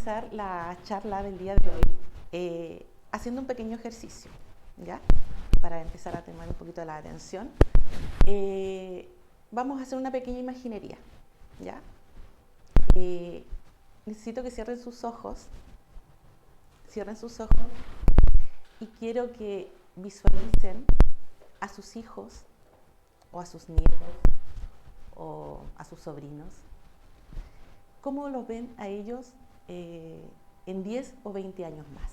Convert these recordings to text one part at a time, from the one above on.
comenzar la charla del día de hoy haciendo un pequeño ejercicio, ¿ya? Para empezar a tomar un poquito de la atención. Vamos a hacer una pequeña imaginería, ¿ya? Necesito que cierren sus ojos y quiero que visualicen a sus hijos o a sus nietos o a sus sobrinos. ¿Cómo los ven a ellos en 10 o 20 años más?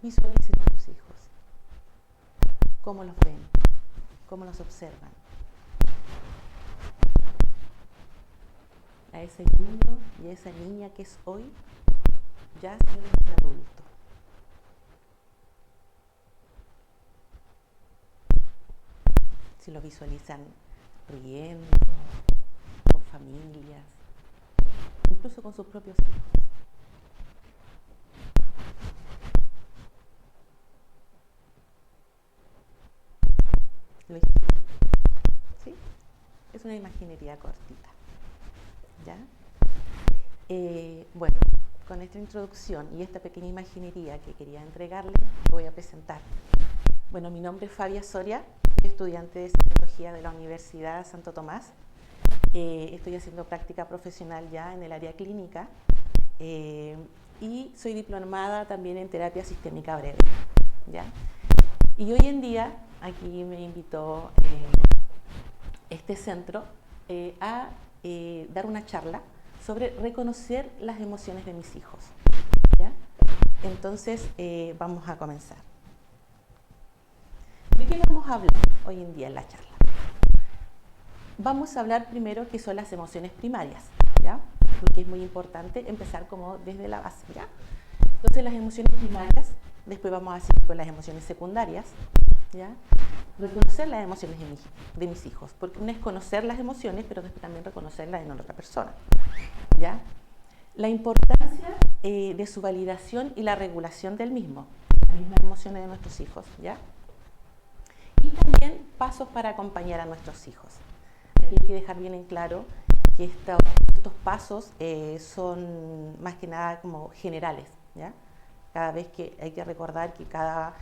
Visualicen a sus hijos. ¿Cómo los ven? ¿Cómo los observan? A ese niño y a esa niña que es hoy ya siendo un adulto. Si lo visualizan riendo, con familias, incluso con sus propios hijos. ¿Lo hicieron? ¿Sí? Es una imaginería cortita. ¿Ya? Bueno, con esta introducción y esta pequeña imaginería que quería entregarles, voy a presentar. Bueno, mi nombre es Fabia Soria, soy estudiante de Psicología de la Universidad Santo Tomás. Estoy haciendo práctica profesional ya en el área clínica y soy diplomada también en terapia sistémica breve, ¿ya? Y hoy en día aquí me invitó este centro a dar una charla sobre reconocer las emociones de mis hijos, ¿ya? Entonces vamos a comenzar. ¿De qué vamos a hablar hoy en día en la charla? Vamos a hablar primero qué son las emociones primarias, ¿ya? Porque es muy importante empezar como desde la base, ¿ya? Entonces las emociones primarias, después vamos a seguir con las emociones secundarias, ¿ya? Reconocer las emociones de mis hijos, porque una es conocer las emociones, pero después también reconocerlas en otra persona, ¿ya? La importancia de su validación y la regulación del mismo, las mismas emociones de nuestros hijos, ¿ya? Y también pasos para acompañar a nuestros hijos. Aquí hay que dejar bien en claro que estos pasos son más que nada como generales, ¿ya? Cada vez que hay que recordar que cada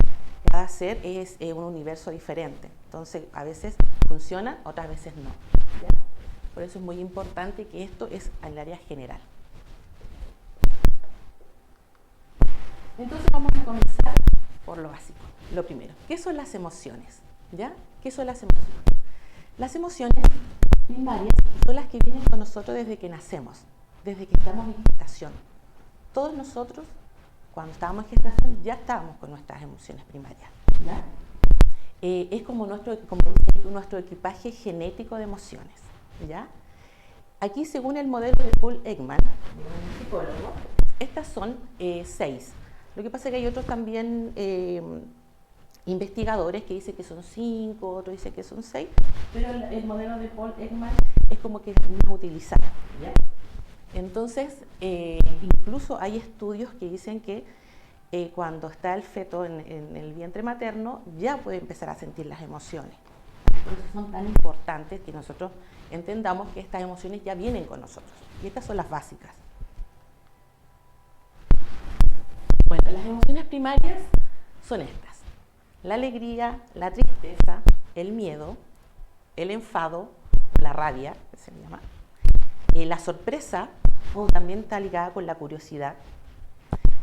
ser es un universo diferente. Entonces, a veces funciona, otras veces no, ¿ya? Por eso es muy importante que esto es en el área general. Entonces, vamos a comenzar por lo básico. Lo primero, ¿qué son las emociones? ¿Ya? ¿Qué son las emociones? Las emociones primarias son las que vienen con nosotros desde que nacemos, desde que estamos en gestación. Todos nosotros, cuando estábamos en gestación, ya estábamos con nuestras emociones primarias, ¿ya? Es como nuestro equipaje genético de emociones, ¿ya? Aquí, según el modelo de Paul Ekman, un psicólogo, estas son 6. Lo que pasa es que hay otros también investigadores que dicen que son 5, otros dicen que son 6, pero el modelo de Paul Ekman es como que es más utilizado, ¿ya? Entonces, incluso hay estudios que dicen que cuando está el feto en el vientre materno, ya puede empezar a sentir las emociones. Por eso son tan importantes que nosotros entendamos que estas emociones ya vienen con nosotros. Y estas son las básicas. Bueno, las emociones primarias son estas: la alegría, la tristeza, el miedo, el enfado, la rabia, que se llama, la sorpresa, o también está ligada con la curiosidad,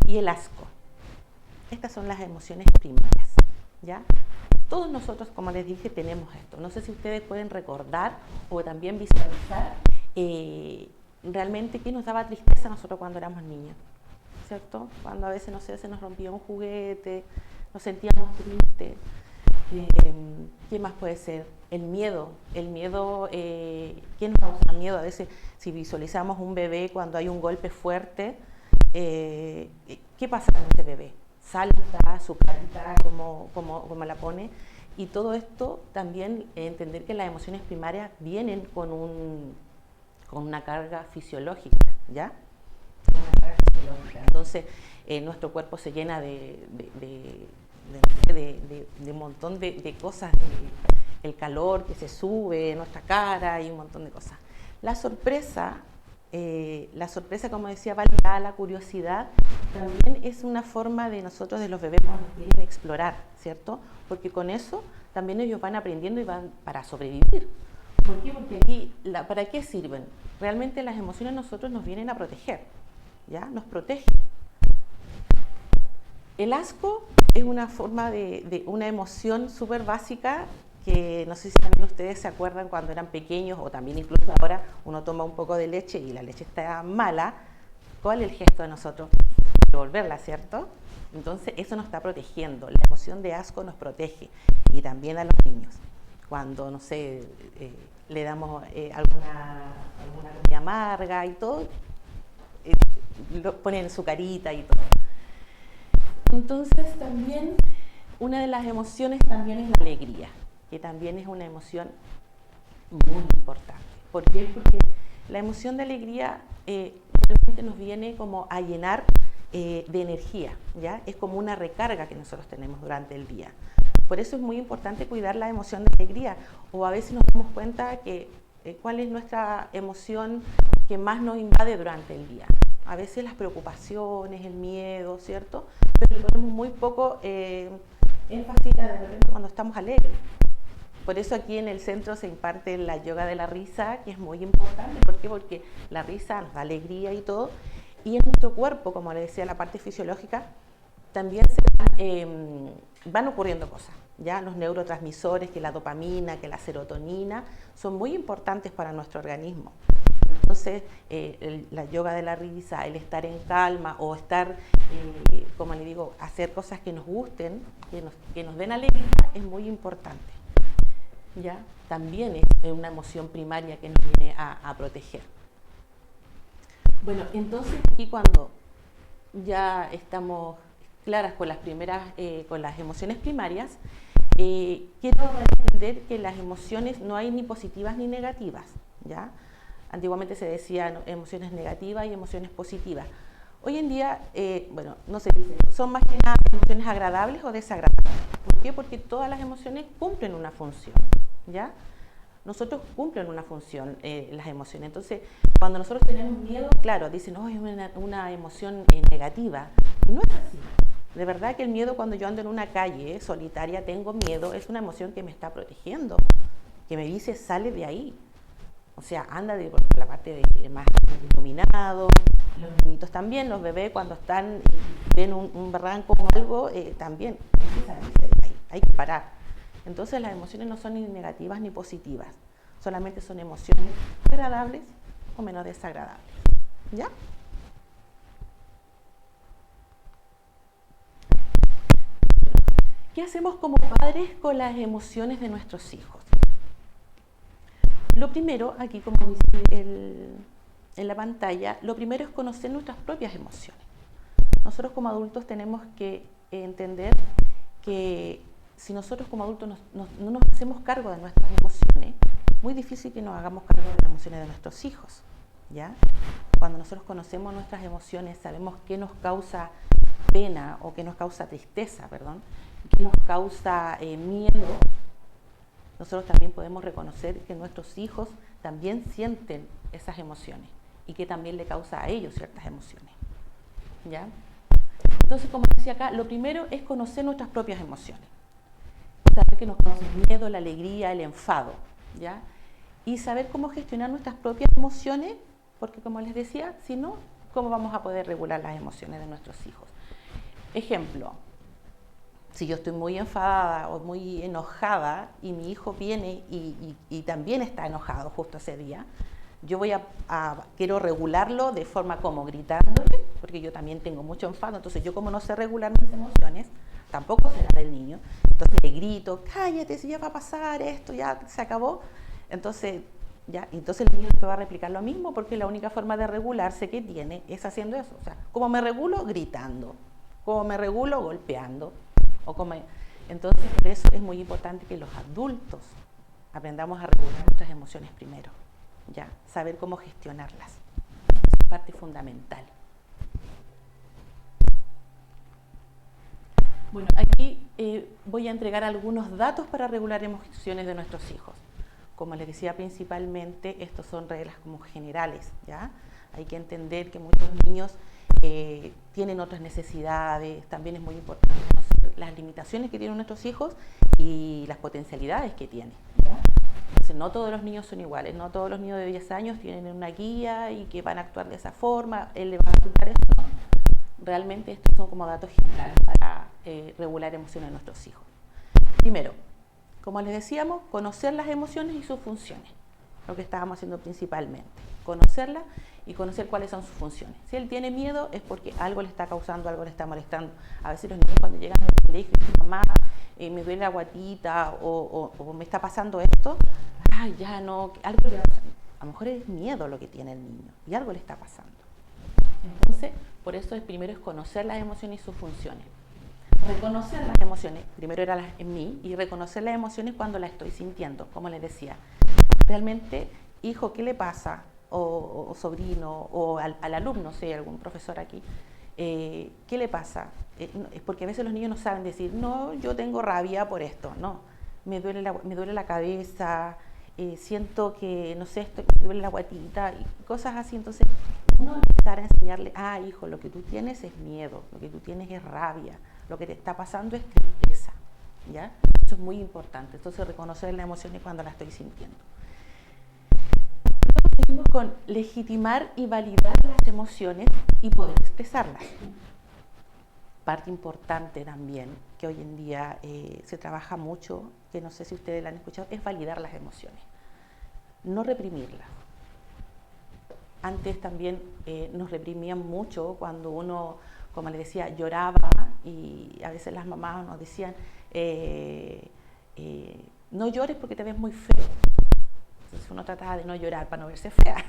y el asco. Estas son las emociones primarias, ¿ya? Todos nosotros, como les dije, tenemos esto. No sé si ustedes pueden recordar o también visualizar realmente qué nos daba tristeza a nosotros cuando éramos niños, ¿cierto? Cuando a veces, no sé, se nos rompía un juguete, nos sentíamos tristes. ¿Qué más puede ser? El miedo, ¿qué nos causa miedo? A veces, si visualizamos un bebé cuando hay un golpe fuerte, ¿qué pasa con ese bebé? Salta, su carita, como la pone, y todo esto también entender que las emociones primarias vienen con una carga fisiológica, ¿ya? Entonces, nuestro cuerpo se llena de un montón de cosas, el calor que se sube en nuestra cara y un montón de cosas. La sorpresa La sorpresa, como decía Valentá, la curiosidad, también es una forma de nosotros, de los bebés, cuando quieren explorar, ¿cierto? Porque con eso también ellos van aprendiendo y van para sobrevivir. ¿Por qué? Porque aquí, ¿para qué sirven? Realmente las emociones nosotros nos vienen a proteger, ¿ya? Nos protegen. El asco es una forma de una emoción súper básica que no sé si también ustedes se acuerdan cuando eran pequeños o también incluso ahora uno toma un poco de leche y la leche está mala. ¿Cuál es el gesto de nosotros? Devolverla, ¿cierto? Entonces eso nos está protegiendo. La emoción de asco nos protege y también a los niños. Cuando, no sé, le damos alguna comida amarga y todo, lo ponen en su carita y todo. Entonces también una de las emociones también es la alegría, que también es una emoción muy importante. ¿Por qué? Porque la emoción de alegría realmente nos viene como a llenar de energía, ¿ya? Es como una recarga que nosotros tenemos durante el día. Por eso es muy importante cuidar la emoción de alegría, o a veces nos damos cuenta que cuál es nuestra emoción que más nos invade durante el día. A veces las preocupaciones, el miedo, ¿cierto? Pero ponemos muy poco énfasis de repente cuando estamos alegres. Por eso aquí en el centro se imparte la yoga de la risa, que es muy importante. ¿Por qué? Porque la risa nos da alegría y todo. Y en nuestro cuerpo, como le decía, la parte fisiológica, también van ocurriendo cosas. ¿Ya? Los neurotransmisores, que la dopamina, que la serotonina, son muy importantes para nuestro organismo. Entonces, la yoga de la risa, el estar en calma o estar, como le digo, hacer cosas que nos gusten, que nos den alegría, es muy importante. ¿Ya? También es una emoción primaria que nos viene a proteger. Bueno, entonces aquí cuando ya estamos claras con las primeras, con las emociones primarias, quiero entender que las emociones no hay ni positivas ni negativas, ¿ya? Antiguamente se decían emociones negativas y emociones positivas. Hoy en día, bueno, no se dice, son más que nada emociones agradables o desagradables. ¿Por qué? Porque todas las emociones cumplen una función, ¿ya? Nosotros cumplen una función las emociones. Entonces, cuando nosotros tenemos miedo, claro, dicen, no, es una emoción negativa. Y no es así. De verdad que el miedo, cuando yo ando en una calle solitaria, tengo miedo, es una emoción que me está protegiendo, que me dice, sale de ahí. O sea, anda por la parte de más iluminado. Los niñitos también, los bebés cuando están, ven un barranco o algo, también hay que salirse de ahí, hay que parar. Entonces las emociones no son ni negativas ni positivas, solamente son emociones agradables o menos desagradables. ¿Ya? ¿Qué hacemos como padres con las emociones de nuestros hijos? Lo primero, aquí como dice en la pantalla, lo primero es conocer nuestras propias emociones. Nosotros como adultos tenemos que entender que si nosotros como adultos no nos hacemos cargo de nuestras emociones, muy difícil que nos hagamos cargo de las emociones de nuestros hijos, ¿ya? Cuando nosotros conocemos nuestras emociones, sabemos qué nos causa pena o qué nos causa tristeza, perdón, qué nos causa miedo, nosotros también podemos reconocer que nuestros hijos también sienten esas emociones y que también le causa a ellos ciertas emociones, ¿ya? Entonces, como decía acá, lo primero es conocer nuestras propias emociones. Saber que nos causa el miedo, la alegría, el enfado, ¿ya? Y saber cómo gestionar nuestras propias emociones, porque como les decía, si no, ¿cómo vamos a poder regular las emociones de nuestros hijos? Ejemplo, si yo estoy muy enfadada o muy enojada y mi hijo viene y también está enojado justo ese día, yo quiero regularlo de forma como gritándole, porque yo también tengo mucho enfado, entonces yo como no sé regular mis emociones, tampoco sé la del niño, entonces le grito, cállate, si ya va a pasar esto, ya se acabó, entonces el niño va a replicar lo mismo porque la única forma de regularse que tiene es haciendo eso, o sea, ¿cómo me regulo? Gritando, ¿cómo me regulo? Golpeando, entonces por eso es muy importante que los adultos aprendamos a regular nuestras emociones primero, ya, saber cómo gestionarlas, es parte fundamental. Bueno, aquí voy a entregar algunos datos para regular emociones de nuestros hijos. Como les decía, principalmente estos son reglas como generales, ¿ya? Hay que entender que muchos niños tienen otras necesidades. También es muy importante conocer las limitaciones que tienen nuestros hijos y las potencialidades que tienen. Entonces, no todos los niños son iguales, no todos los niños de 10 años tienen una guía y que van a actuar de esa forma, él le va a resultar esto. No. Realmente estos son como datos generales para regular emociones de nuestros hijos. Primero, como les decíamos, conocer las emociones y sus funciones, lo que estábamos haciendo principalmente. Conocerlas y conocer cuáles son sus funciones. Si él tiene miedo es porque algo le está causando, algo le está molestando. A veces los niños cuando llegan al colegio dicen, mamá, me duele la guatita o me está pasando esto, ay, ya no, algo le va pasando. A lo mejor es miedo lo que tiene el niño y algo le está pasando. Entonces, por eso primero es conocer las emociones y sus funciones. Reconocer las emociones, primero era en mí, y reconocer las emociones cuando las estoy sintiendo, como les decía. Realmente, hijo, ¿qué le pasa? O sobrino, o al alumno, si hay algún profesor aquí, ¿qué le pasa? Es porque a veces los niños no saben decir, no, yo tengo rabia por esto, no, me duele la cabeza, siento que, no sé, me duele la guatita, y cosas así. Entonces, uno empezar a enseñarle, hijo, lo que tú tienes es miedo, lo que tú tienes es rabia, lo que te está pasando es tristeza, ¿ya? Eso es muy importante. Entonces, reconocer las emociones cuando las estoy sintiendo. Seguimos con legitimar y validar las emociones y poder expresarlas. Parte importante también, que hoy en día se trabaja mucho, que no sé si ustedes la han escuchado, es validar las emociones, no reprimirlas. Antes también nos reprimían mucho cuando uno, como les decía, lloraba, y a veces las mamás nos decían, no llores porque te ves muy feo. Entonces uno trataba de no llorar para no verse fea.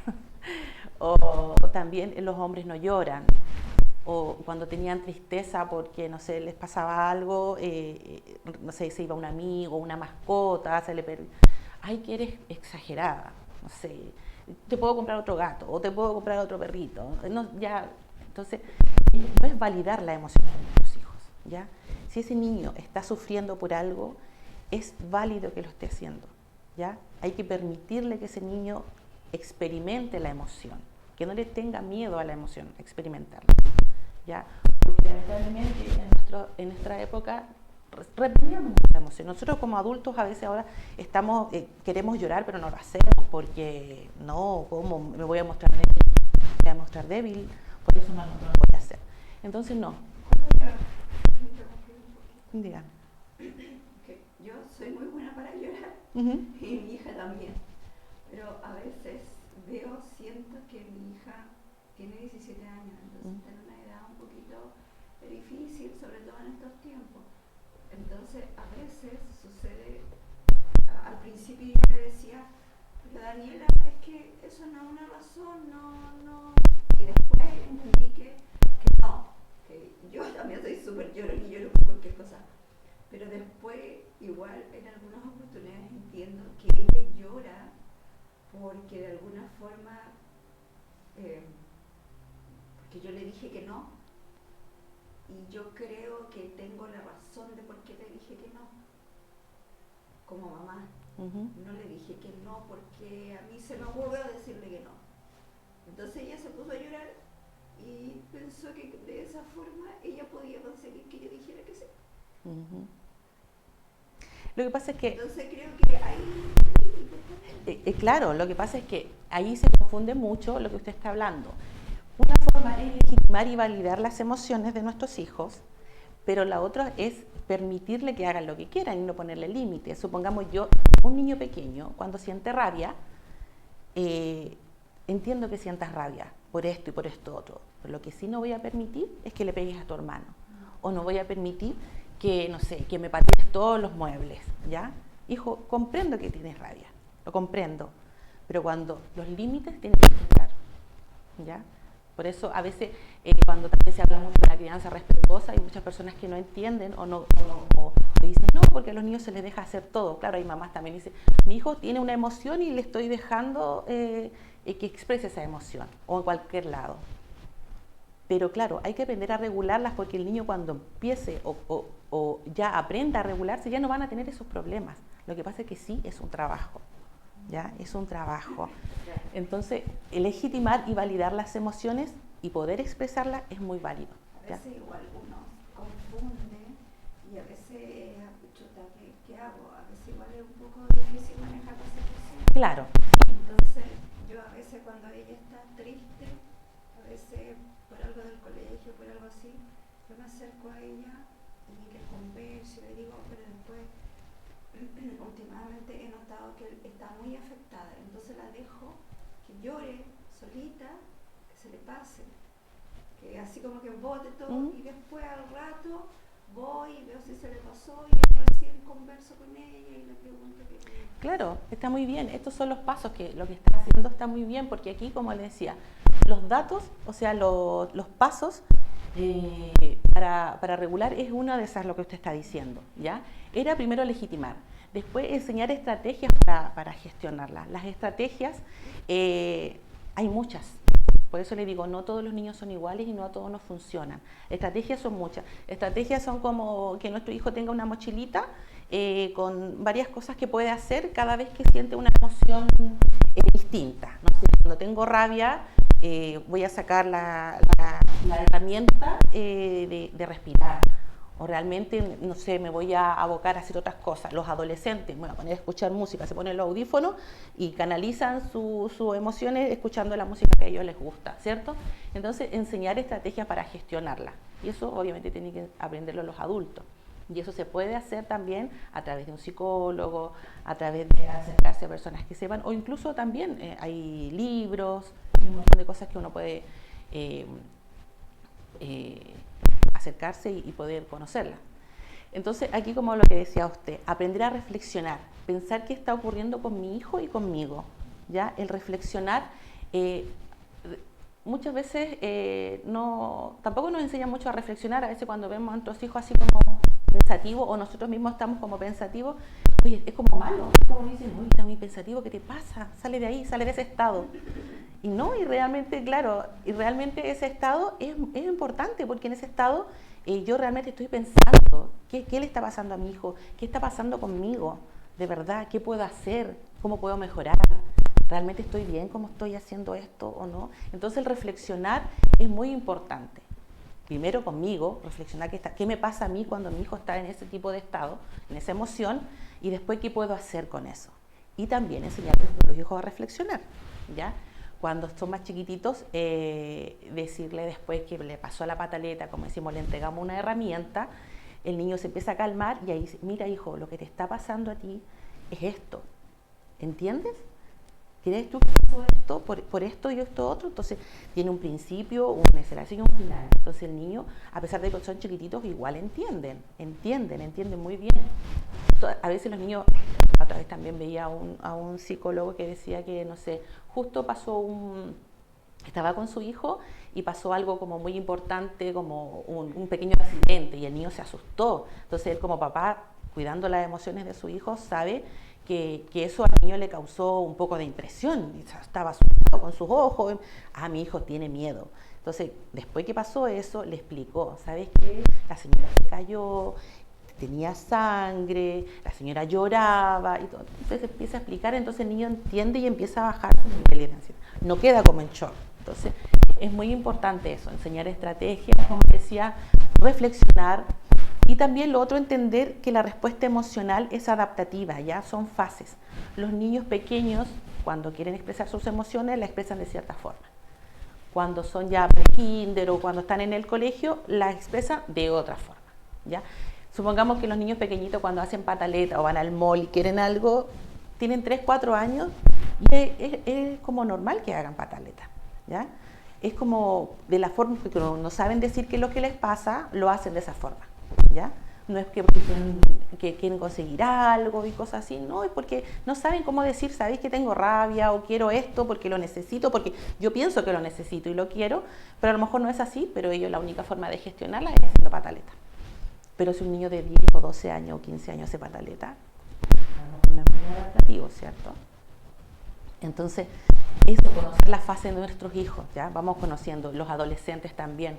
O también los hombres no lloran. O cuando tenían tristeza porque, no sé, les pasaba algo, no sé, se iba un amigo, una mascota, se le perdió. Ay, que eres exagerada, no sé, te puedo comprar otro gato o te puedo comprar otro perrito. No, ya, entonces, no es validar la emoción de nuestros hijos, ¿ya? Si ese niño está sufriendo por algo, es válido que lo esté haciendo, ¿ya? Hay que permitirle que ese niño experimente la emoción, que no le tenga miedo a la emoción, experimentarla, ¿ya? Porque lamentablemente en nuestra época reprimíamos la emoción. Nosotros como adultos a veces ahora queremos llorar, pero no lo hacemos porque no, ¿cómo me voy a mostrar débil? Me voy a mostrar débil, por eso no lo voy a hacer. Entonces no. Dígame. Yo soy muy buena para llorar, y mi hija también, pero a veces siento que mi hija tiene 17 años, entonces está en una edad un poquito difícil, sobre todo en estos tiempos. Entonces a veces sucede, al principio yo le decía, pero Daniela, es que eso no es una razón, no. Y después entendí que no, que yo también soy súper llorona y lloro por cualquier cosa. Pero después, igual, en algunas oportunidades entiendo que ella llora porque de alguna forma, porque yo le dije que no, y yo creo que tengo la razón de por qué le dije que no. Como mamá, no le dije que no porque a mí se me ocurrió decirle que no. Entonces ella se puso a llorar y pensó que de esa forma ella podía conseguir que yo dijera que sí. Lo que pasa es que... Entonces creo que hay... claro, lo que pasa es que ahí se confunde mucho lo que usted está hablando. Una forma es legitimar y validar las emociones de nuestros hijos, pero la otra es permitirle que hagan lo que quieran y no ponerle límites. Supongamos un niño pequeño, cuando siente rabia, entiendo que sientas rabia por esto y por esto otro, pero lo que sí no voy a permitir es que le pegues a tu hermano, o no voy a permitir que, no sé, que me patees todos los muebles, ¿ya? Hijo, comprendo que tienes rabia, lo comprendo, pero cuando los límites tienen que estar, ¿ya? Por eso a veces cuando también se habla mucho de la crianza respetuosa, hay muchas personas que no entienden o dicen, no, porque a los niños se les deja hacer todo. Claro, hay mamás también que dicen, mi hijo tiene una emoción y le estoy dejando que exprese esa emoción, o en cualquier lado. Pero claro, hay que aprender a regularlas porque el niño cuando empiece o ya aprenda a regularse, ya no van a tener esos problemas. Lo que pasa es que sí es un trabajo, ¿ya? Es un trabajo. Entonces, legitimar y validar las emociones y poder expresarlas es muy válido. A veces igual uno confunde y a veces, chuta, ¿qué hago? A veces igual es un poco difícil manejar la situación. Claro. Entonces, yo a veces cuando ella está triste, a veces por algo del colegio, por algo así, yo me acerco a ella y le converso y le digo, pero después últimamente he notado que está muy afectada, entonces la dejo que llore solita, que se le pase, que así como que bote todo y después al rato voy y veo si se le pasó y recién converso con ella y le pregunto qué. Claro, está muy bien. Estos son los pasos que lo que está haciendo está muy bien, porque aquí, como le decía, los datos, o sea, los pasos para regular es una de esas lo que usted está diciendo, ¿ya? Era primero legitimar, después enseñar estrategias para gestionarlas. Las estrategias, hay muchas. Por eso le digo, no todos los niños son iguales y no a todos nos funcionan. Estrategias son muchas. Estrategias son como que nuestro hijo tenga una mochilita con varias cosas que puede hacer cada vez que siente una emoción distinta. No sé, cuando tengo rabia, voy a sacar la herramienta de respirar. O realmente, no sé, me voy a abocar a hacer otras cosas. Los adolescentes, bueno, poner a escuchar música, se ponen los audífonos y canalizan sus emociones escuchando la música que a ellos les gusta, ¿cierto? Entonces, enseñar estrategias para gestionarla. Y eso obviamente tienen que aprenderlo los adultos. Y eso se puede hacer también a través de un psicólogo, a través de acercarse a personas que sepan, o incluso también hay libros, hay un montón de cosas que uno puede acercarse y poder conocerla. Entonces, aquí como lo que decía usted, aprender a reflexionar, pensar qué está ocurriendo con mi hijo y conmigo, ¿ya? El reflexionar, muchas veces tampoco nos enseña mucho a reflexionar, a veces cuando vemos a nuestros hijos así como pensativos, o nosotros mismos estamos como pensativos, oye, es como malo, como dicen, uy, está muy pensativo, ¿qué te pasa? Sale de ahí, sale de ese estado. Y no, y realmente, claro, ese estado es importante, porque en ese estado yo realmente estoy pensando, ¿qué le está pasando a mi hijo? ¿Qué está pasando conmigo? De verdad, ¿qué puedo hacer? ¿Cómo puedo mejorar? ¿Realmente estoy bien como estoy haciendo esto o no? Entonces el reflexionar es muy importante. Primero conmigo, reflexionar qué me pasa a mí cuando mi hijo está en ese tipo de estado, en esa emoción, y después qué puedo hacer con eso. Y también enseñar a los hijos a reflexionar, ¿ya? Cuando son más chiquititos, decirle después que le pasó la pataleta, como decimos, le entregamos una herramienta, el niño se empieza a calmar y ahí dice, mira hijo, lo que te está pasando a ti es esto, ¿entiendes? ¿Crees tú que pasó esto por esto y esto otro? Entonces tiene un principio, una aceleración y un final. Entonces el niño, a pesar de que son chiquititos, igual entienden muy bien. A veces los niños, otra vez también veía a un psicólogo que decía que, no sé, justo estaba con su hijo y pasó algo como muy importante, como un pequeño accidente, y el niño se asustó. Entonces él, como papá, cuidando las emociones de su hijo, sabe que eso al niño le causó un poco de impresión, estaba asustado con sus ojos, mi hijo tiene miedo. Entonces, después que pasó eso, le explicó, ¿sabes qué? La señora se cayó, tenía sangre, la señora lloraba, y todo. Entonces empieza a explicar, entonces el niño entiende y empieza a bajar su nivel de ansiedad. No queda como en shock. Entonces, es muy importante eso, enseñar estrategias, como decía, reflexionar. Y también lo otro, entender que la respuesta emocional es adaptativa, ya son fases. Los niños pequeños, cuando quieren expresar sus emociones, la expresan de cierta forma. Cuando son ya pre-kinder o cuando están en el colegio, la expresan de otra forma, ¿ya? Supongamos que los niños pequeñitos, cuando hacen pataleta o van al mall y quieren algo, tienen 3, 4 años y es como normal que hagan pataleta, ¿ya? Es como de la forma que no saben decir qué es lo que les pasa, lo hacen de esa forma. ¿Ya? No es que quieren conseguir algo y cosas así, no, es porque no saben cómo decir, sabéis que tengo rabia o quiero esto porque lo necesito, porque yo pienso que lo necesito y lo quiero, pero a lo mejor no es así, pero ellos la única forma de gestionarla es haciendo pataleta. Pero si un niño de 10 o 12 años o 15 años hace pataleta, no es muy adaptativo, ¿cierto? Entonces, eso, conocer la fase de nuestros hijos, ¿ya? Vamos conociendo, los adolescentes también,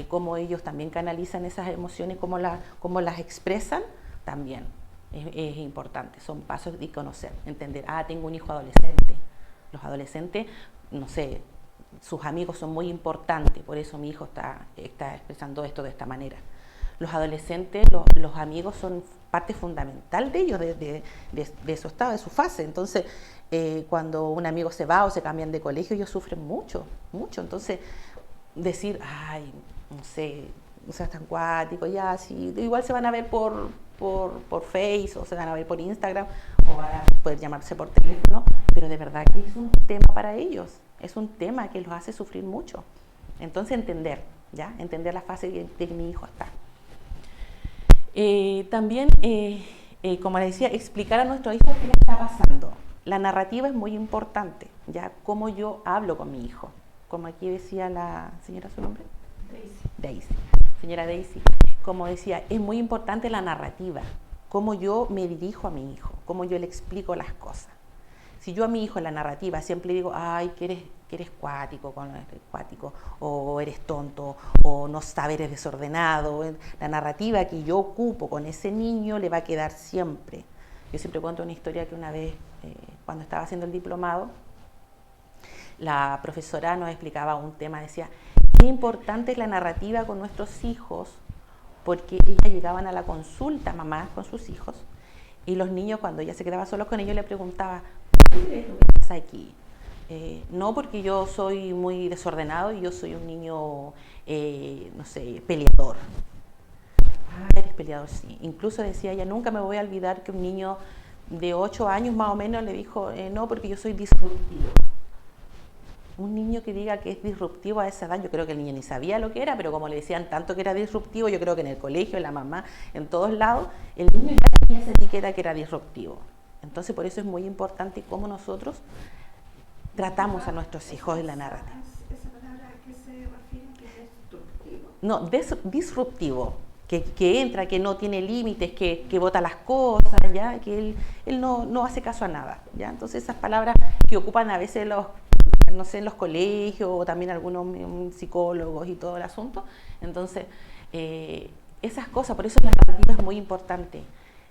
cómo ellos también canalizan esas emociones, cómo las expresan también. es importante, son pasos de conocer, entender, tengo un hijo adolescente. Los adolescentes, no sé, sus amigos son muy importantes, por eso mi hijo está expresando esto de esta manera. Los adolescentes, los amigos son parte fundamental de ellos, de su estado, de su fase. Entonces, cuando un amigo se va o se cambian de colegio, ellos sufren mucho, mucho. Entonces, decir, ay, no sé, o sea, están cuáticos, ya, sí, igual se van a ver por Face, o se van a ver por Instagram, o van a poder llamarse por teléfono, pero de verdad que es un tema para ellos, es un tema que los hace sufrir mucho. Entonces, entender, ¿ya? Entender la fase de que mi hijo está. También, como les decía, explicar a nuestro hijo qué le está pasando. La narrativa es muy importante, ¿ya? Cómo yo hablo con mi hijo. Como aquí decía la señora, ¿su nombre? Daisy. Señora Daisy, como decía, es muy importante la narrativa, cómo yo me dirijo a mi hijo, cómo yo le explico las cosas. Si yo a mi hijo en la narrativa siempre digo, ay, que eres cuático, o eres tonto, o no sabes, eres desordenado, la narrativa que yo ocupo con ese niño le va a quedar siempre. Yo siempre cuento una historia que una vez, cuando estaba haciendo el diplomado, la profesora nos explicaba un tema, decía, qué importante es la narrativa con nuestros hijos, porque ellas llegaban a la consulta, mamás con sus hijos, y los niños, cuando ella se quedaba solos con ellos, le preguntaba, ¿qué crees lo que pasa aquí? No porque yo soy muy desordenado y yo soy un niño, no sé, peleador. Eres peleador, sí. Incluso decía ella, nunca me voy a olvidar que un niño de 8 años más o menos le dijo, no, porque yo soy disruptivo. Un niño que diga que es disruptivo a esa edad, yo creo que el niño ni sabía lo que era, pero como le decían tanto que era disruptivo, yo creo que en el colegio, en la mamá, en todos lados, el niño ya tenía esa etiqueta que era disruptivo. Entonces, por eso es muy importante cómo nosotros tratamos a nuestros hijos en la narrativa. ¿Esa palabra a qué se refiere? ¿Que es disruptivo? No, disruptivo, que entra, que no tiene límites, que bota las cosas, ¿ya? Que él no hace caso a nada, ¿ya? Entonces, esas palabras que ocupan a veces no sé, en los colegios o también algunos psicólogos y todo el asunto. Entonces, esas cosas, por eso la narrativa es muy importante.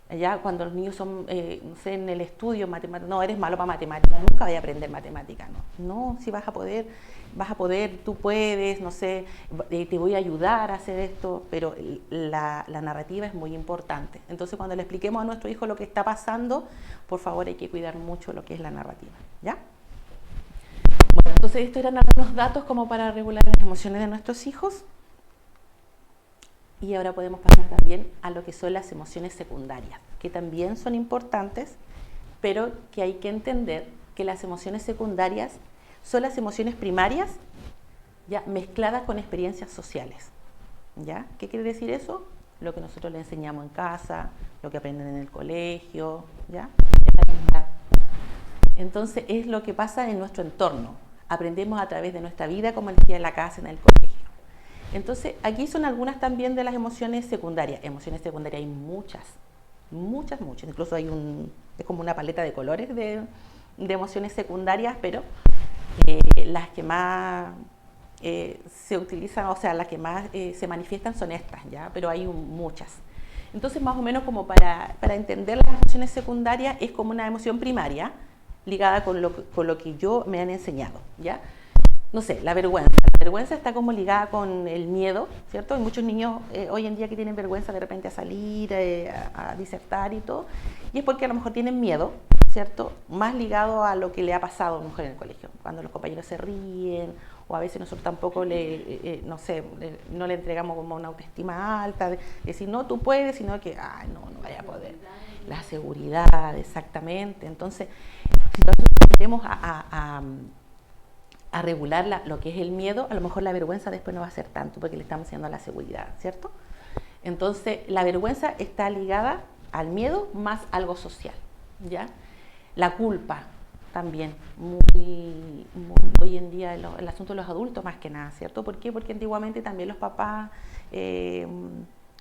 Ya cuando los niños son, no sé, en el estudio, no, eres malo para matemáticas, nunca vas a aprender matemáticas, no, si vas a poder, tú puedes, no sé, te voy a ayudar a hacer esto, pero la narrativa es muy importante. Entonces, cuando le expliquemos a nuestro hijo lo que está pasando, por favor, hay que cuidar mucho lo que es la narrativa, ¿ya? Bueno, entonces estos eran algunos datos como para regular las emociones de nuestros hijos. Y ahora podemos pasar también a lo que son las emociones secundarias, que también son importantes, pero que hay que entender que las emociones secundarias son las emociones primarias ya mezcladas con experiencias sociales. ¿Ya? ¿Qué quiere decir eso? Lo que nosotros le enseñamos en casa, lo que aprenden en el colegio, ¿ya? Entonces es lo que pasa en nuestro entorno. Aprendemos a través de nuestra vida, como decía, en la casa, en el colegio. Entonces, aquí son algunas también de las emociones secundarias. Emociones secundarias hay muchas. Incluso hay es como una paleta de colores de emociones secundarias, pero las que más se utilizan, o sea, las que más se manifiestan son estas, ¿ya? Pero hay muchas. Entonces, más o menos como para entender las emociones secundarias, es como una emoción primaria ligada con lo que yo me han enseñado, ¿ya? No sé, la vergüenza. La vergüenza está como ligada con el miedo, ¿cierto? Hay muchos niños hoy en día que tienen vergüenza de repente a salir, a disertar y todo, y es porque a lo mejor tienen miedo, ¿cierto? Más ligado a lo que le ha pasado a una mujer en el colegio, cuando los compañeros se ríen, o a veces nosotros tampoco no le entregamos como una autoestima alta, de decir, no, tú puedes, sino que, no vaya a poder. La seguridad, exactamente. Entonces, si nosotros tendemos a regular lo que es el miedo, a lo mejor la vergüenza después no va a ser tanto, porque le estamos enseñando a la seguridad, ¿cierto? Entonces, la vergüenza está ligada al miedo más algo social, ¿ya? La culpa también, muy hoy en día el asunto de los adultos más que nada, ¿cierto? ¿Por qué? Porque antiguamente también los papás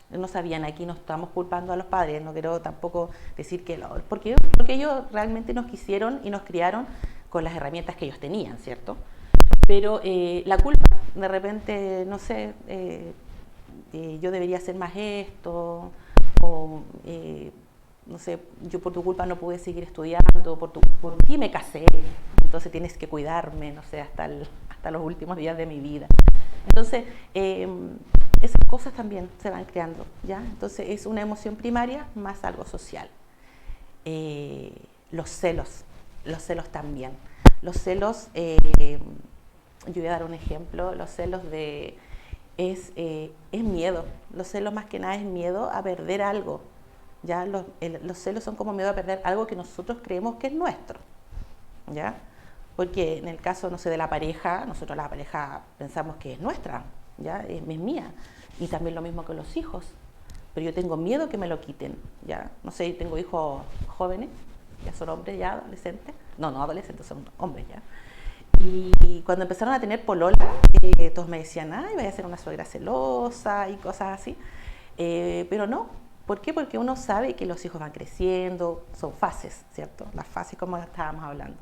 no sabían, aquí no estamos culpando a los padres, no quiero tampoco decir que porque ellos realmente nos quisieron y nos criaron con las herramientas que ellos tenían, ¿cierto? Pero la culpa, de repente, no sé, yo debería hacer más esto, o no sé, yo por tu culpa no pude seguir estudiando, por ti me casé, entonces tienes que cuidarme, no sé, hasta los últimos días de mi vida. Entonces, esas cosas también se van creando, ¿ya? Entonces, es una emoción primaria más algo social. Los celos también. Los celos, yo voy a dar un ejemplo, los celos es miedo. Los celos más que nada es miedo a perder algo. ¿Ya? Los celos son como miedo a perder algo que nosotros creemos que es nuestro, ¿ya? Porque en el caso, no sé, de la pareja, nosotros la pareja pensamos que es nuestra, ¿ya? Es mía. Y también lo mismo con los hijos. Pero yo tengo miedo que me lo quiten, ¿ya? No sé, tengo hijos jóvenes, ya son hombres, ya adolescentes. No adolescentes, son hombres ya. Y cuando empezaron a tener polola, todos me decían, ay, voy a ser una suegra celosa y cosas así. Pero no. ¿Por qué? Porque uno sabe que los hijos van creciendo, son fases, ¿cierto? Las fases como estábamos hablando.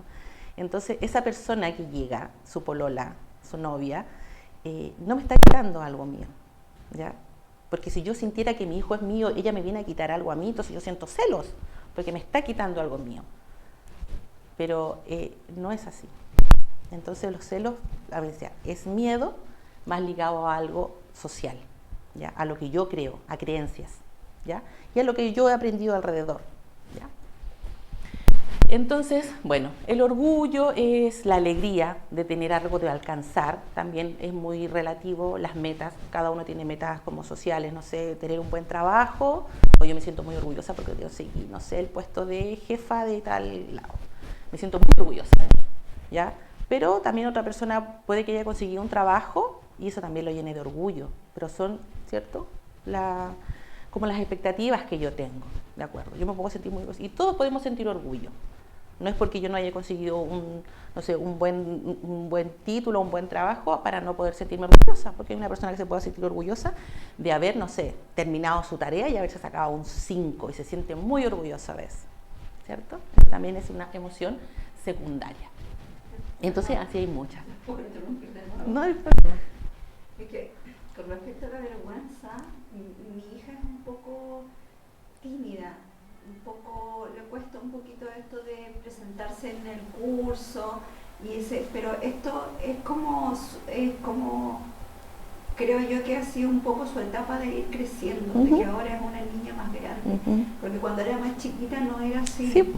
Entonces, esa persona que llega, su polola, su novia, no me está quitando algo mío, ¿ya? Porque si yo sintiera que mi hijo es mío, ella me viene a quitar algo a mí, entonces yo siento celos, porque me está quitando algo mío. Pero no es así. Entonces, los celos, a veces, es miedo más ligado a algo social, ¿ya? A lo que yo creo, a creencias, ¿ya? Y a lo que yo he aprendido alrededor, ¿ya? Entonces, bueno, el orgullo es la alegría de tener algo de alcanzar, también es muy relativo, las metas, cada uno tiene metas como sociales, no sé, tener un buen trabajo, o yo me siento muy orgullosa porque yo seguí, no sé, el puesto de jefa de tal lado, me siento muy orgullosa de mí, ¿ya? Pero también otra persona puede que haya conseguido un trabajo y eso también lo llene de orgullo, pero son, ¿cierto?, como las expectativas que yo tengo, ¿de acuerdo? Yo me puedo sentir muy orgullosa y todos podemos sentir orgullo. No es porque yo no haya conseguido un buen título, un buen trabajo para no poder sentirme orgullosa, porque hay una persona que se puede sentir orgullosa de haber, no sé, terminado su tarea y haberse sacado un 5 y se siente muy orgullosa de eso, ¿cierto? También es una emoción secundaria. Entonces, así hay muchas. No hay problema. Es que, con respecto a la vergüenza, mi hija es un poco tímida, le cuesta un poquito esto de presentarse en el curso, pero esto es como, creo yo que ha sido un poco su etapa de ir creciendo, de que ahora es una niña más grande, porque cuando era más chiquita no era así. Sí.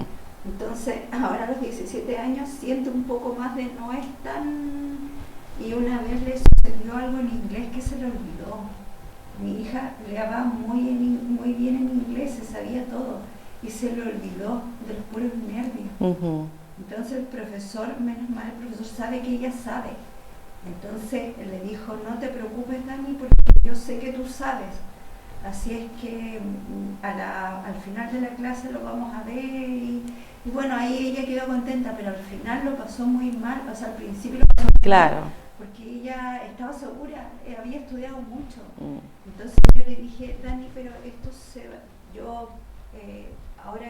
Entonces, ahora a los 17 años siente un poco más de no es tan... Y una vez le sucedió algo en inglés que se le olvidó. Mi hija leaba muy bien en inglés, se sabía todo, y se le olvidó de los puros nervios. Entonces el profesor, menos mal, el profesor sabe que ella sabe. Entonces le dijo, no te preocupes, Dani, porque yo sé que tú sabes. Así es que al final de la clase lo vamos a ver y bueno, ahí ella quedó contenta, pero al final lo pasó muy mal, o sea, al principio lo pasó muy mal, porque ella estaba segura, había estudiado mucho. Entonces yo le dije, Dani, pero esto ahora,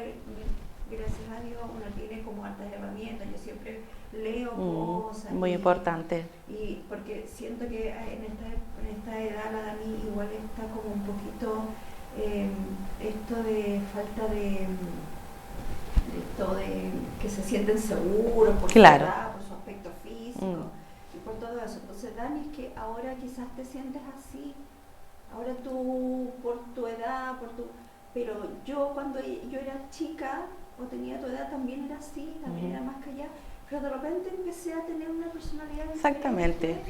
gracias a Dios, uno tiene como hartas herramientas, yo siempre leo cosas. Muy importante. Y porque siento que en esta edad la Dani igual está como un poquito esto de falta de que se sienten seguros por su edad, por su aspecto físico y por todo eso. Entonces, Dani, es que ahora quizás te sientes así, ahora tú por tu edad, pero yo cuando yo era chica o tenía tu edad también era así, también era más callada, pero de repente empecé a tener una personalidad exactamente.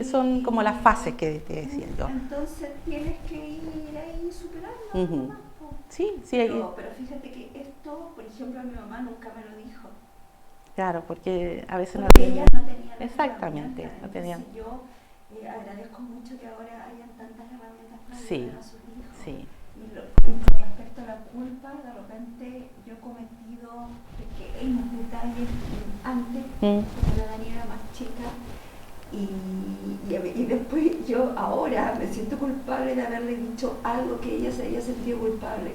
Son como las fases que te decía yo. Entonces tienes que ir ahí superando. Sí, pero fíjate que esto, por ejemplo, a mi mamá nunca me lo dijo. Claro, porque a veces ella no tenía exactamente, no tenían. Yo agradezco mucho que ahora hayan tantas herramientas para ayudar a sus hijos. Sí. Y con respecto a la culpa, de repente yo he cometido pequeños detalles antes, cuando la Dani era más chica, y después yo ahora me siento culpable de haberle dicho algo que ella se había sentido culpable.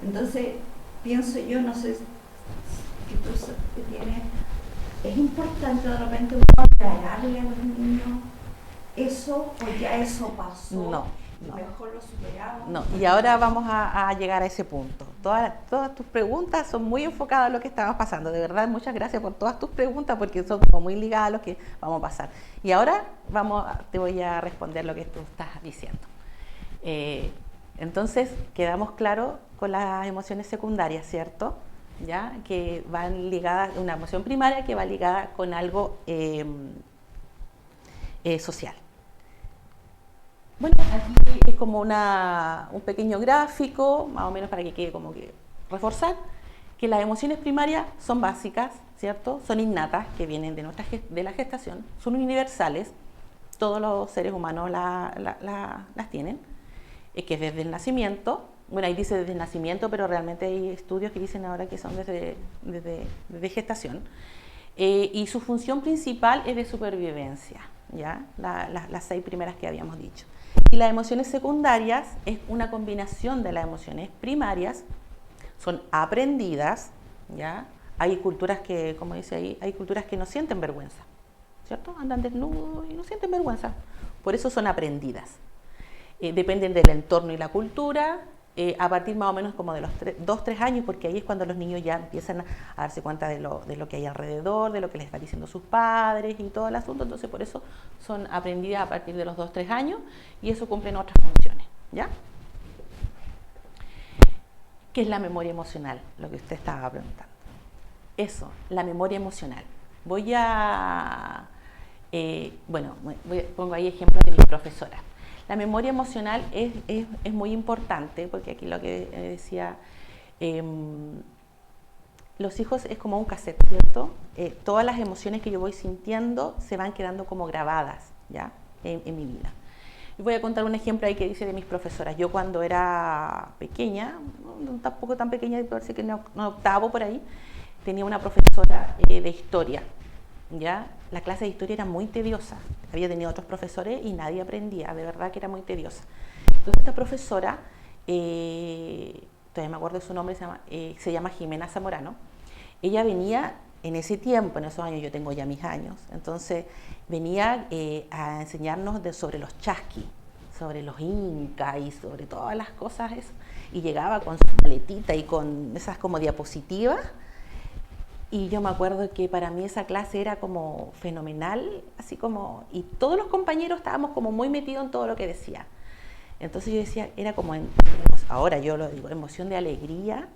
Entonces pienso yo, no sé que tú tienes, es importante de repente uno aclararle a los niños eso, o ya eso pasó. No, No. Mejor lo superamos. No, y ahora vamos a llegar a ese punto. Todas tus preguntas son muy enfocadas a lo que estamos pasando. De verdad, muchas gracias por todas tus preguntas porque son como muy ligadas a lo que vamos a pasar. Y ahora te voy a responder lo que tú estás diciendo. Entonces, quedamos claros con las emociones secundarias, ¿cierto? ¿Ya? Que van ligadas, una emoción primaria que va ligada con algo social. Bueno, aquí es como un pequeño gráfico, más o menos para que quede como que reforzar, que las emociones primarias son básicas, ¿cierto? Son innatas, que vienen de la gestación, son universales, todos los seres humanos las tienen, que es desde el nacimiento. Bueno, ahí dice desde el nacimiento, pero realmente hay estudios que dicen ahora que son desde gestación. Y su función principal es de supervivencia, ¿ya? Las 6 primeras que habíamos dicho. Y las emociones secundarias es una combinación de las emociones primarias, son aprendidas, ¿ya? Hay culturas que, como dice ahí, hay culturas que no sienten vergüenza, ¿cierto? Andan desnudos y no sienten vergüenza, por eso son aprendidas. Dependen del entorno y la cultura, a partir más o menos como de los 2-3 años, porque ahí es cuando los niños ya empiezan a darse cuenta de lo que hay alrededor, de lo que les están diciendo sus padres y todo el asunto. Entonces por eso son aprendidas a partir de los 2-3 años y eso cumplen otras funciones, ¿ya? ¿Qué es la memoria emocional? Lo que usted estaba preguntando. Eso, la memoria emocional. Pongo ahí ejemplos de mis profesoras. La memoria emocional es muy importante, porque aquí lo que decía, los hijos es como un cassette, ¿cierto? Todas las emociones que yo voy sintiendo se van quedando como grabadas, ¿ya? En mi vida. Y voy a contar un ejemplo ahí que dice de mis profesoras. Yo cuando era pequeña, tampoco tan pequeña, parece que en octavo por ahí, tenía una profesora de historia, ¿ya? La clase de historia era muy tediosa. Había tenido otros profesores y nadie aprendía, de verdad que era muy tediosa. Entonces esta profesora, todavía me acuerdo de su nombre, se llama Jimena Zamorano. Ella venía en ese tiempo, en esos años, yo tengo ya mis años, entonces venía a enseñarnos sobre los chasquis, sobre los incas y sobre todas las cosas eso. Y llegaba con su maletita y con esas como diapositivas. Y yo me acuerdo que para mí esa clase era como fenomenal, así como, y todos los compañeros estábamos como muy metidos en todo lo que decía. Entonces yo decía, era como, ahora yo lo digo, emoción de alegría,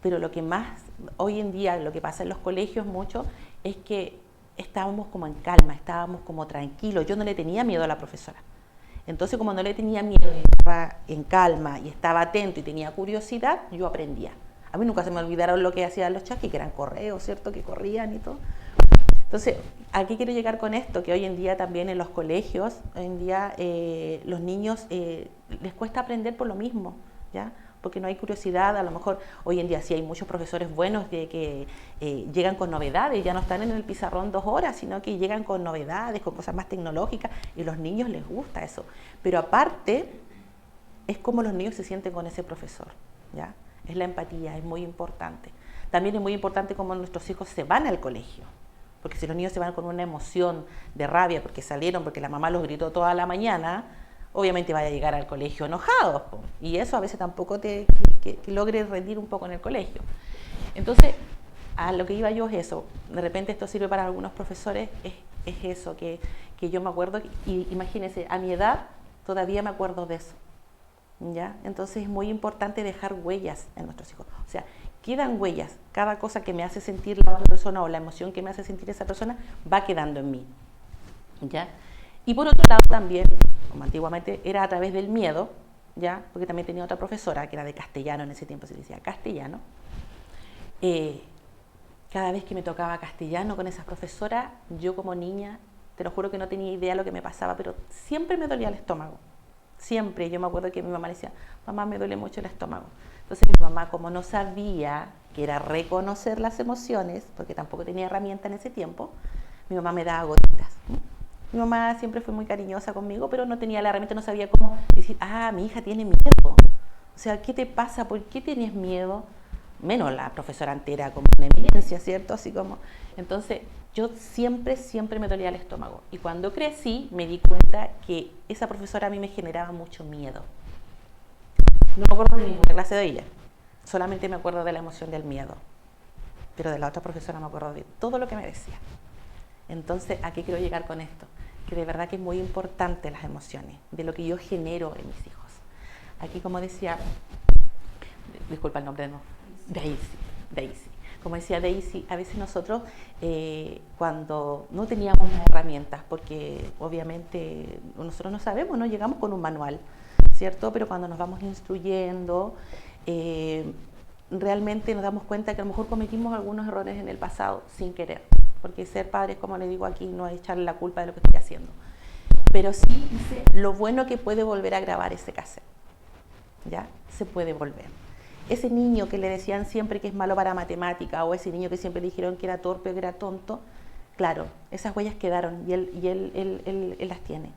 pero lo que más, hoy en día, lo que pasa en los colegios mucho, es que estábamos como en calma, estábamos como tranquilos, yo no le tenía miedo a la profesora. Entonces como no le tenía miedo, estaba en calma y estaba atento y tenía curiosidad, yo aprendía. A mí nunca se me olvidaron lo que hacían los chasquis, que eran correos, ¿cierto? Que corrían y todo. Entonces, ¿a qué quiero llegar con esto? Que hoy en día también en los colegios, hoy en día los niños les cuesta aprender por lo mismo, ¿ya? Porque no hay curiosidad. A lo mejor hoy en día sí hay muchos profesores buenos que llegan con novedades, ya no están en el pizarrón 2 horas, sino que llegan con novedades, con cosas más tecnológicas, y a los niños les gusta eso. Pero aparte, es como los niños se sienten con ese profesor, ¿ya? Es la empatía, es muy importante. También es muy importante cómo nuestros hijos se van al colegio, porque si los niños se van con una emoción de rabia porque salieron, porque la mamá los gritó toda la mañana, obviamente van a llegar al colegio enojados, y eso a veces tampoco que logre rendir un poco en el colegio. Entonces, a lo que iba yo es eso. De repente esto sirve para algunos profesores, es eso, que yo me acuerdo, y imagínense, a mi edad todavía me acuerdo de eso. ¿Ya? Entonces es muy importante dejar huellas en nuestros hijos. O sea, quedan huellas. Cada cosa que me hace sentir la otra persona o la emoción que me hace sentir esa persona va quedando en mí, ¿ya? Y por otro lado también, como antiguamente era a través del miedo, ¿ya? Porque también tenía otra profesora que era de castellano, en ese tiempo se decía castellano. Cada vez que me tocaba castellano con esa profesora, yo como niña, te lo juro que no tenía idea de lo que me pasaba, pero siempre me dolía el estómago. Siempre. Yo me acuerdo que mi mamá le decía, mamá, me duele mucho el estómago. Entonces mi mamá, como no sabía que era reconocer las emociones, porque tampoco tenía herramienta en ese tiempo, mi mamá me daba gotitas. Mi mamá siempre fue muy cariñosa conmigo, pero no tenía la herramienta, no sabía cómo decir, mi hija tiene miedo. O sea, ¿qué te pasa? ¿Por qué tienes miedo? menos la profesora entera como una eminencia, ¿cierto? Así como, entonces yo siempre me dolía el estómago. Y cuando crecí me di cuenta que esa profesora a mí me generaba mucho miedo. No me acuerdo de ninguna clase de ella, solamente me acuerdo de la emoción del miedo. Pero de la otra profesora me acuerdo de todo lo que me decía. Entonces, ¿a qué quiero llegar con esto? Que de verdad que es muy importante las emociones, de lo que yo genero en mis hijos. Aquí, como decía, disculpa el nombre, no, Daisy. Como decía Daisy, a veces nosotros cuando no teníamos las herramientas, porque obviamente nosotros no sabemos, no llegamos con un manual, ¿cierto? Pero cuando nos vamos instruyendo, realmente nos damos cuenta que a lo mejor cometimos algunos errores en el pasado sin querer, porque ser padres, como les digo aquí, no es echarle la culpa de lo que estoy haciendo, pero sí dice lo bueno que puede volver a grabar ese cassette, ¿ya? Se puede volver. Ese niño que le decían siempre que es malo para matemática, o ese niño que siempre le dijeron que era torpe o que era tonto, claro, esas huellas quedaron y él las tiene,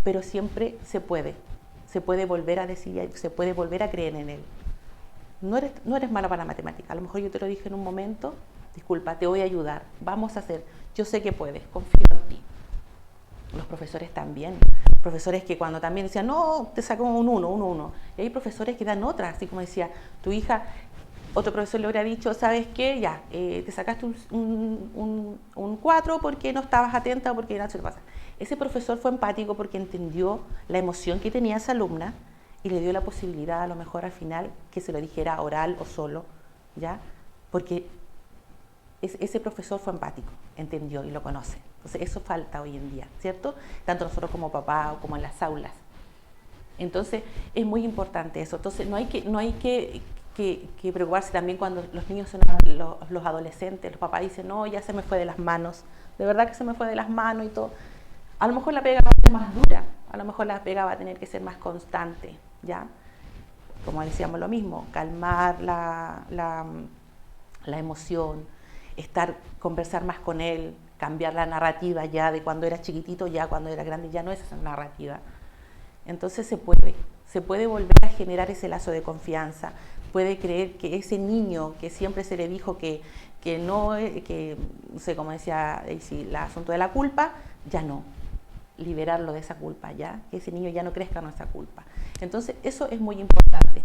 pero siempre se puede volver a decir, se puede volver a creer en él. No eres malo para matemática, a lo mejor yo te lo dije en un momento, disculpa, te voy a ayudar, vamos a hacer, yo sé que puedes, confío en ti. Los profesores también, profesores que cuando también decían, no, te sacó un 1, y hay profesores que dan otras, así como decía, tu hija, otro profesor le hubiera dicho, ¿sabes qué? Ya, te sacaste un 4 porque no estabas atenta o porque no se lo pasa. Ese profesor fue empático porque entendió la emoción que tenía esa alumna y le dio la posibilidad a lo mejor al final que se lo dijera oral o solo, ¿ya? Porque ese profesor fue empático, entendió y lo conoce. Entonces eso falta hoy en día, ¿cierto? Tanto nosotros como papá o como en las aulas. Entonces es muy importante eso. Entonces no hay que preocuparse también cuando los niños son los adolescentes, los papás dicen, no, ya se me fue de las manos, de verdad que se me fue de las manos y todo. A lo mejor la pega va a ser más dura, a lo mejor la pega va a tener que ser más constante, ¿ya? Como decíamos lo mismo, calmar la emoción, conversar más con él, cambiar la narrativa ya de cuando era chiquitito, ya cuando era grande, ya no es esa narrativa. Entonces se puede volver a generar ese lazo de confianza, puede creer que ese niño que siempre se le dijo que no sé, como decía Daisy, el asunto de la culpa, ya no, liberarlo de esa culpa, ya, que ese niño ya no crezca con esa culpa. Entonces eso es muy importante.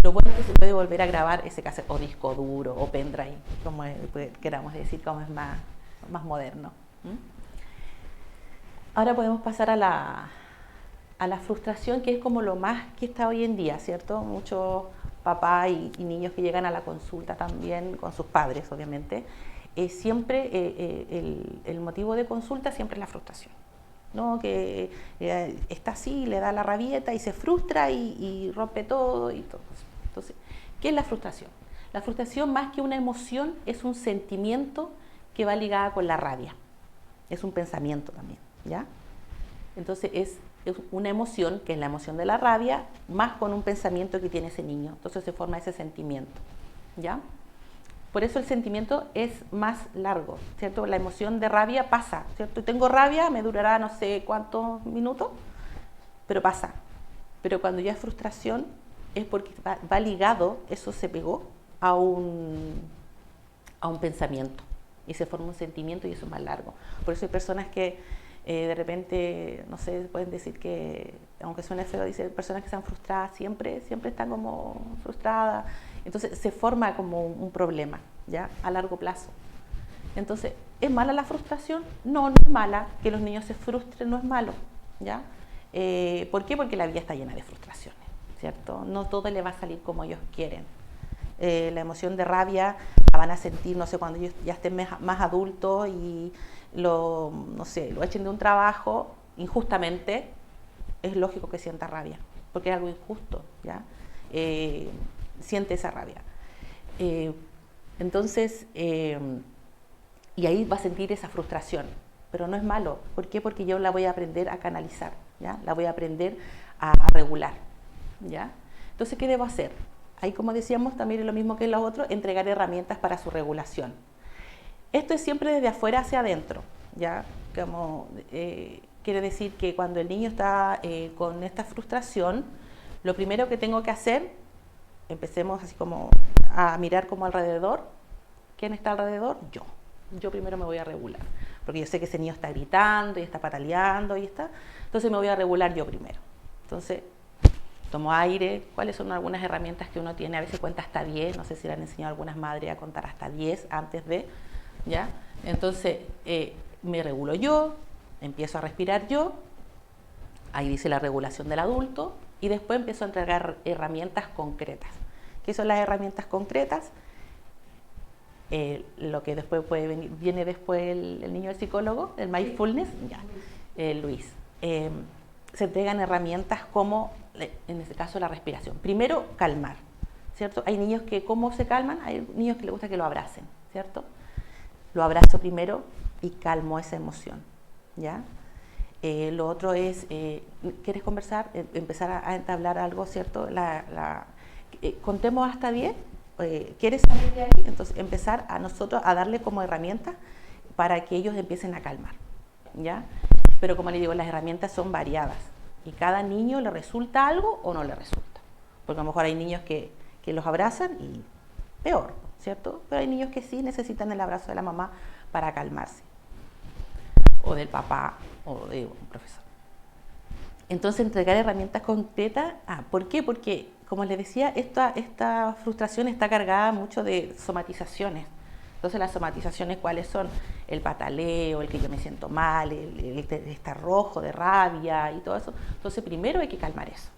Lo bueno es que se puede volver a grabar ese cassette o disco duro o pendrive, como queramos decir, como es más moderno. Ahora podemos pasar a la frustración, que es como lo más que está hoy en día, ¿cierto? Muchos papás y niños que llegan a la consulta también, con sus padres obviamente, siempre el motivo de consulta siempre es la frustración, ¿no? Que está así, le da la rabieta y se frustra y rompe todo y todo. Entonces, ¿qué es la frustración? La frustración, más que una emoción, es un sentimiento que va ligada con la rabia. Es un pensamiento también, ¿ya? Entonces es una emoción, que es la emoción de la rabia, más con un pensamiento que tiene ese niño. Entonces se forma ese sentimiento, ¿ya? Por eso el sentimiento es más largo, ¿cierto? La emoción de rabia pasa, ¿cierto? Tengo rabia, me durará no sé cuántos minutos, pero pasa. Pero cuando ya es frustración, es porque va ligado, eso se pegó a un pensamiento y se forma un sentimiento y eso es más largo. Por eso hay personas que de repente, no sé, pueden decir que, aunque suene feo, dicen personas que están frustradas, siempre están como frustradas. Entonces se forma como un problema, ¿ya? A largo plazo. Entonces, ¿es mala la frustración? No, no es mala. Que los niños se frustren no es malo, ¿ya? ¿Por qué? Porque la vida está llena de frustraciones, ¿cierto? No todo le va a salir como ellos quieren. La emoción de rabia la van a sentir, no sé, cuando ellos ya estén más adultos y lo echen de un trabajo injustamente, es lógico que sienta rabia, porque es algo injusto, ¿ya? Siente esa rabia. Entonces, y ahí va a sentir esa frustración, pero no es malo. ¿Por qué? Porque yo la voy a aprender a canalizar, ¿ya? La voy a aprender a regular, ¿ya? Entonces, ¿qué debo hacer? Ahí, como decíamos, también es lo mismo que los otros, entregar herramientas para su regulación. Esto es siempre desde afuera hacia adentro, ¿ya? Como, quiere decir que cuando el niño está con esta frustración, lo primero que tengo que hacer empecemos así como a mirar como alrededor. ¿Quién está alrededor? Yo primero me voy a regular, porque yo sé que ese niño está gritando y está pataleando y está, entonces me voy a regular yo primero. Entonces tomo aire. ¿Cuáles son algunas herramientas que uno tiene? A veces cuenta hasta 10, no sé si le han enseñado a algunas madres a contar hasta 10 antes de, ¿ya? Entonces me regulo yo, empiezo a respirar yo, ahí dice la regulación del adulto, y después empiezo a entregar herramientas concretas. ¿Qué son las herramientas concretas? Lo que después viene después el niño del psicólogo, el mindfulness, ya, Luis. Se entregan herramientas como, en este caso, la respiración. Primero, calmar, ¿cierto? Hay niños que, ¿cómo se calman? Hay niños que les gusta que lo abracen, ¿cierto? Lo abrazo primero y calmo esa emoción, ¿ya? Lo otro es, ¿quieres conversar? Empezar a entablar algo, ¿cierto? Contemos hasta 10. ¿Quieres salir de ahí? Entonces empezar a nosotros a darle como herramientas para que ellos empiecen a calmar, ¿ya? Pero como les digo, las herramientas son variadas y cada niño le resulta algo o no le resulta, porque a lo mejor hay niños que los abrazan y peor, ¿cierto? Pero hay niños que sí necesitan el abrazo de la mamá para calmarse, o del papá, o de un profesor. Entonces entregar herramientas concretas. ¿Por qué? Porque, como les decía, esta frustración está cargada mucho de somatizaciones. Entonces las somatizaciones, ¿cuáles son? El pataleo, el que yo me siento mal, el estar rojo de rabia y todo eso. Entonces primero hay que calmar eso.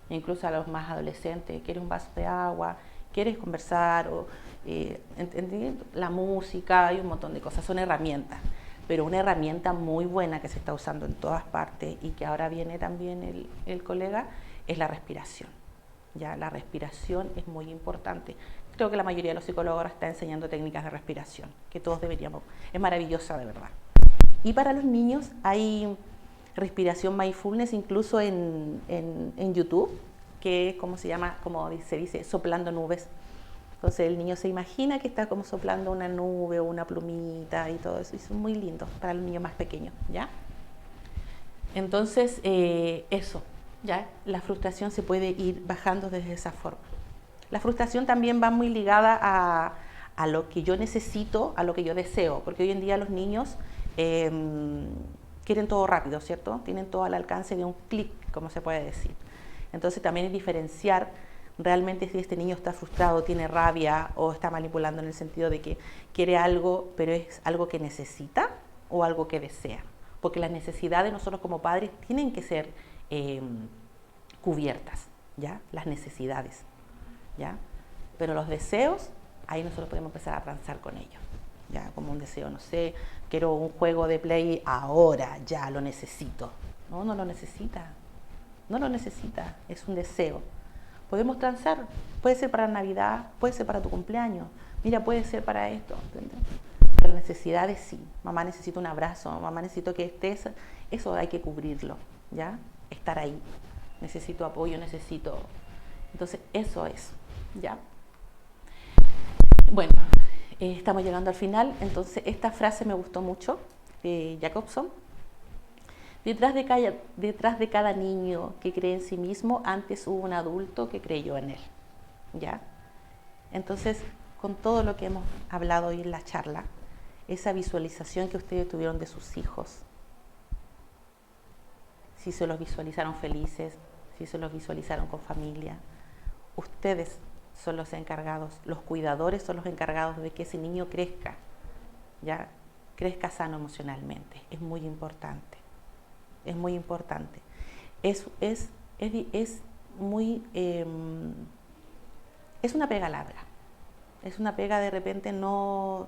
Incluso a los más adolescentes, ¿quieres un vaso de agua? ¿Quieres conversar? O, la música, hay un montón de cosas, son herramientas. Pero una herramienta muy buena que se está usando en todas partes y que ahora viene también el colega, es la respiración. Ya, la respiración es muy importante. Creo que la mayoría de los psicólogos ahora está enseñando técnicas de respiración, que todos deberíamos. Es maravillosa, de verdad. Y para los niños hay respiración mindfulness incluso en YouTube, que es como se llama, como se dice, soplando nubes. Entonces el niño se imagina que está como soplando una nube o una plumita y todo eso. Y es muy lindo para los niños más pequeños, ¿ya? Entonces, eso, ¿ya? La frustración se puede ir bajando desde esa forma. La frustración también va muy ligada a lo que yo necesito, a lo que yo deseo, porque hoy en día los niños quieren todo rápido, ¿cierto? Tienen todo al alcance de un clic, como se puede decir. Entonces también es diferenciar realmente si este niño está frustrado, tiene rabia o está manipulando en el sentido de que quiere algo, pero es algo que necesita o algo que desea. Porque las necesidades de nosotros como padres tienen que ser cubiertas, ¿ya? Las necesidades, ¿ya? Pero los deseos, ahí nosotros podemos empezar a transar con ellos, ¿ya? Como un deseo, no sé, quiero un juego de Play ahora, ya lo necesito. No, no lo necesita, no lo necesita, es un deseo. Podemos transar, puede ser para Navidad, puede ser para tu cumpleaños, mira, puede ser para esto, ¿entendés? Pero necesidades sí, mamá necesita un abrazo, mamá necesito que estés, eso hay que cubrirlo, ¿ya? Estar ahí, necesito apoyo, necesito, entonces eso es, ¿ya? Bueno, estamos llegando al final, entonces esta frase me gustó mucho, de Jacobson. Detrás de cada niño que cree en sí mismo, antes hubo un adulto que creyó en él, ¿ya? Entonces, con todo lo que hemos hablado hoy en la charla, esa visualización que ustedes tuvieron de sus hijos, si se los visualizaron felices, si se los visualizaron con familia, ustedes son los encargados, los cuidadores son los encargados de que ese niño crezca, ¿ya? Crezca sano emocionalmente, es muy importante. Es muy importante. Es una pega larga. Es una pega de repente no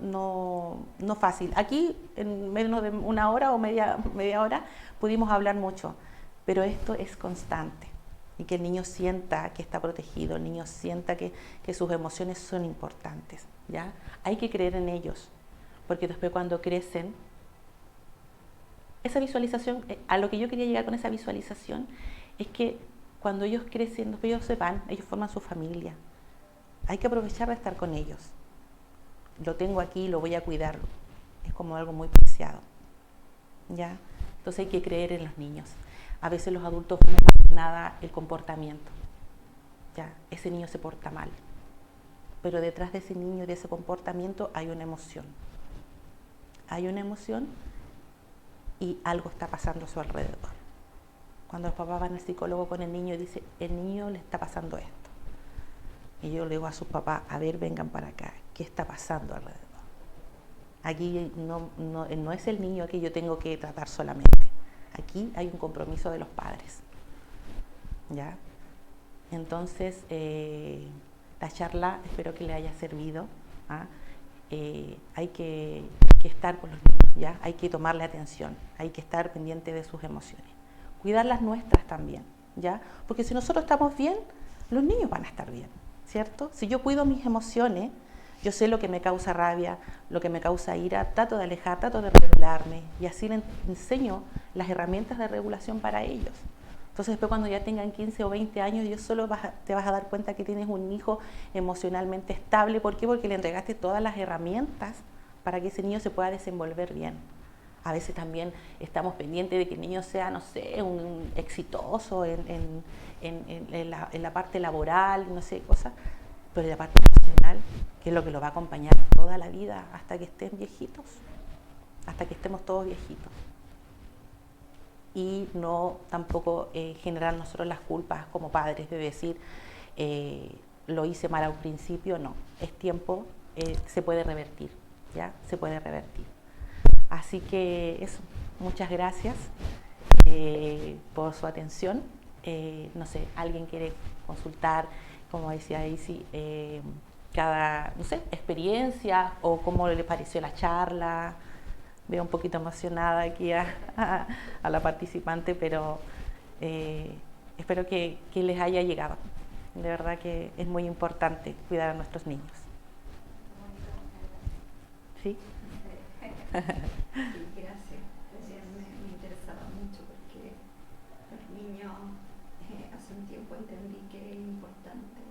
fácil. Aquí en menos de una hora o media hora pudimos hablar mucho, pero esto es constante. Y que el niño sienta que está protegido, el niño sienta que sus emociones son importantes, ¿ya? Hay que creer en ellos, porque después cuando crecen, esa visualización, a lo que yo quería llegar con esa visualización, es que cuando ellos crecen, después ellos se van, ellos forman su familia. Hay que aprovechar de estar con ellos. Lo tengo aquí, lo voy a cuidar. Es como algo muy preciado, ¿ya? Entonces hay que creer en los niños. A veces los adultos ven más que nada el comportamiento. ya, ese niño se porta mal, pero detrás de ese niño, de ese comportamiento, hay una emoción. Hay una emoción y algo está pasando a su alrededor. Cuando los papás van al psicólogo con el niño y dicen, el niño le está pasando esto. Y yo le digo a sus papás, a ver, vengan para acá, ¿qué está pasando alrededor? Aquí no es el niño que yo tengo que tratar solamente. Aquí hay un compromiso de los padres. ¿Ya? Entonces, la charla espero que le haya servido. ¿Ah? Hay que estar con los niños, ¿ya? Hay que tomarle atención, hay que estar pendiente de sus emociones. Cuidar las nuestras también, ¿ya? Porque si nosotros estamos bien, los niños van a estar bien, ¿cierto? Si yo cuido mis emociones, yo sé lo que me causa rabia, lo que me causa ira, trato de alejar, trato de regularme y así les enseño las herramientas de regulación para ellos. Entonces después cuando ya tengan 15 o 20 años, te vas a dar cuenta que tienes un hijo emocionalmente estable. ¿Por qué? Porque le entregaste todas las herramientas para que ese niño se pueda desenvolver bien. A veces también estamos pendientes de que el niño sea, no sé, un exitoso en la parte laboral, no sé, cosas, pero en la parte emocional, que es lo que lo va a acompañar toda la vida hasta que estén viejitos, hasta que estemos todos viejitos. Y no tampoco generar nosotros las culpas como padres de decir lo hice mal a un principio. No, es tiempo, se puede revertir, ¿ya? Se puede revertir. Así que eso, muchas gracias por su atención. No sé, alguien quiere consultar, como decía Daisy, cada, no sé, experiencia o cómo le pareció la charla. Veo un poquito emocionada aquí a la participante, pero espero que les haya llegado. De verdad que es muy importante cuidar a nuestros niños. ¿Sí? Sí, gracias. Me interesaba mucho porque los niños hace un tiempo entendí que es importante